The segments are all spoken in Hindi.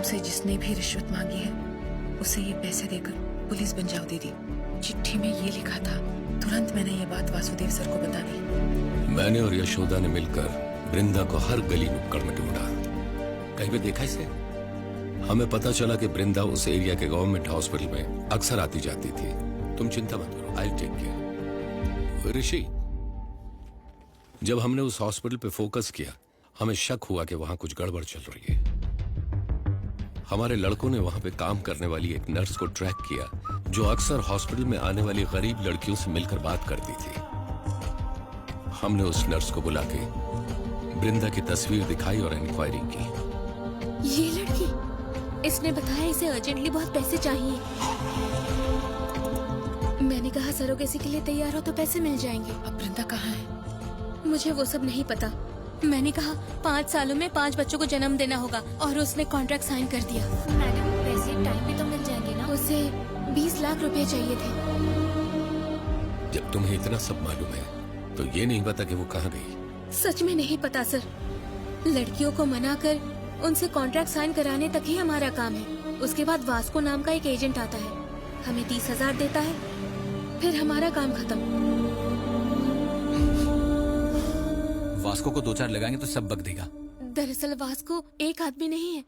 तुमसे जिसने भी रिश्वत मांगी है उसे ये पैसे देकर पुलिस बन जाओ दीदी। चिट्ठी में ये लिखा था। तुरंत मैंने ये बात वासुदेव सर को बता दी। मैंने और यशोदा ने मिलकर वृंदा को हर गली नुक्कड़ में ढूंढा। कहीं पे देखा इसे? हमें पता चला कि वृंदा उस एरिया के गवर्नमेंट हॉस्पिटल में अक्सर आती जाती थी। तुम चिंता मत करो, आई टेक केयर। ऋषि, जब हमने उस हॉस्पिटल पे फोकस किया हमें शक हुआ कि वहां कुछ गड़बड़ चल रही है। हमारे लड़कों ने वहां पे काम करने वाली एक नर्स को ट्रैक किया जो अक्सर हॉस्पिटल में आने वाली गरीब लड़कियों से मिलकर बात करती थी। हमने उस नर्स को बुला के वृंदा की तस्वीर दिखाई और इंक्वायरी की। ये लड़की, इसने बताया इसे अर्जेंटली बहुत पैसे चाहिए। मैंने कहा सरोगेसी के लिए तैयार हो तो पैसे मिल जाएंगे। अब वृंदा कहाँ है? मुझे वो सब नहीं पता। मैंने कहा 5 सालों में 5 बच्चों को जन्म देना होगा और उसने कॉन्ट्रैक्ट साइन कर दिया। मैडम, पैसे टाइम पे तो मिल जाएंगे ना? उसे 20 लाख रुपए चाहिए थे। जब तुम्हें इतना सब मालूम है तो ये नहीं पता कि वो कहाँ गई? सच में नहीं पता सर। लड़कियों को मना कर उनसे कॉन्ट्रैक्ट साइन कराने तक ही हमारा काम है। उसके बाद वास्को नाम का एक एजेंट आता है, हमें 30,000 देता है, फिर हमारा काम खत्म। वास्को को 2-4 लगाएंगे तो सब बक देगा। दरअसल वास्को एक आदमी नहीं है,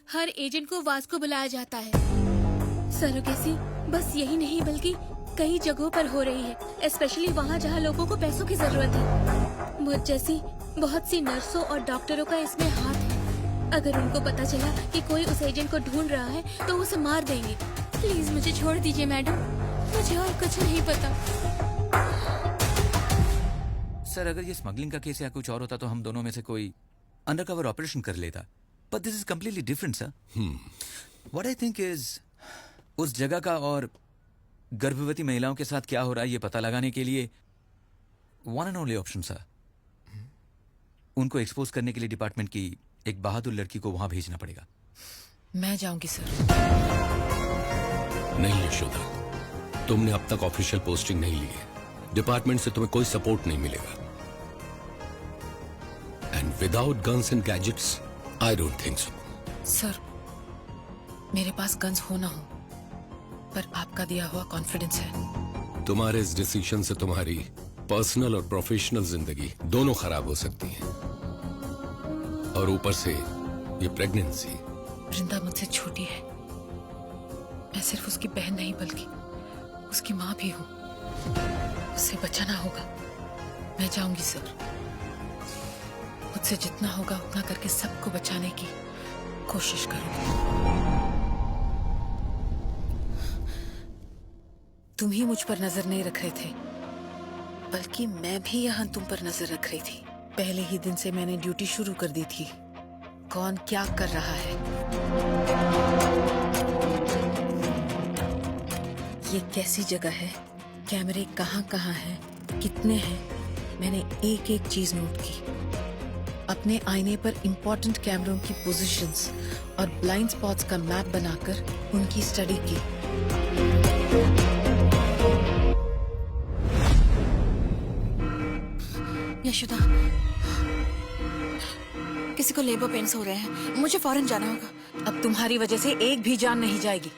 हर एजेंट को वास्को बुलाया जाता है। सरोगेसी बस यही नहीं बल्कि कई जगहों पर हो रही है, स्पेशली वहाँ जहाँ लोगों को पैसों की जरूरत है। मुझ जैसी बहुत सी नर्सों और डॉक्टरों का इसमें हाथ है। अगर उनको पता चला कि कोई उस एजेंट को ढूंढ रहा है तो उसे मार देंगे। प्लीज मुझे छोड़ दीजिए मैडम, मुझे और कुछ नहीं पता। सर, अगर ये स्मगलिंग का केस या कुछ और होता तो हम दोनों में से कोई अंडरकवर ऑपरेशन कर लेता, but this is completely different sir. What I think is उस जगह का और गर्भवती महिलाओं के साथ क्या हो रहा है ये पता लगाने के लिए one and only option sir, उनको एक्सपोज करने के लिए डिपार्टमेंट की एक बहादुर लड़की को वहां भेजना पड़ेगा। मैं जाऊंगी सर। नहीं यशोदा, तुमने अब तक ऑफिशियल पोस्टिंग नहीं ली है। डिपार्टमेंट से तुम्हें कोई सपोर्ट नहीं मिलेगा। And without guns and gadgets I don't think so. Sir, मेरे पास गन्स हो ना हो, पर आपका दिया हुआ कॉन्फिडेंस है। तुम्हारे इस डिसीजन से तुम्हारी पर्सनल और प्रोफेशनल जिंदगी दोनों खराब हो सकती हैं। और ऊपर से ये प्रेगनेंसी। वृंदा मुझसे छोटी है, मैं सिर्फ उसकी बहन नहीं बल्कि उसकी माँ भी हूँ। उसे बचाना होगा। मैं जाऊंगी सर, मुझसे जितना होगा उतना करके सबको बचाने की कोशिश करूंगी। तुम ही मुझ पर नजर नहीं रख रहे थे, बल्कि मैं भी यहाँ तुम पर नजर रख रही थी। पहले ही दिन से मैंने ड्यूटी शुरू कर दी थी। कौन क्या कर रहा है, ये कैसी जगह है, कैमरे कहाँ कहाँ हैं, कितने हैं, मैंने एक एक चीज नोट की। अपने आईने पर इंपॉर्टेंट कैमरों की पोजीशंस और ब्लाइंड स्पॉट्स का मैप बनाकर उनकी स्टडी की। यशोदा, किसी को लेबर पेन्स हो रहे हैं, मुझे फौरन जाना होगा। अब तुम्हारी वजह से एक भी जान नहीं जाएगी।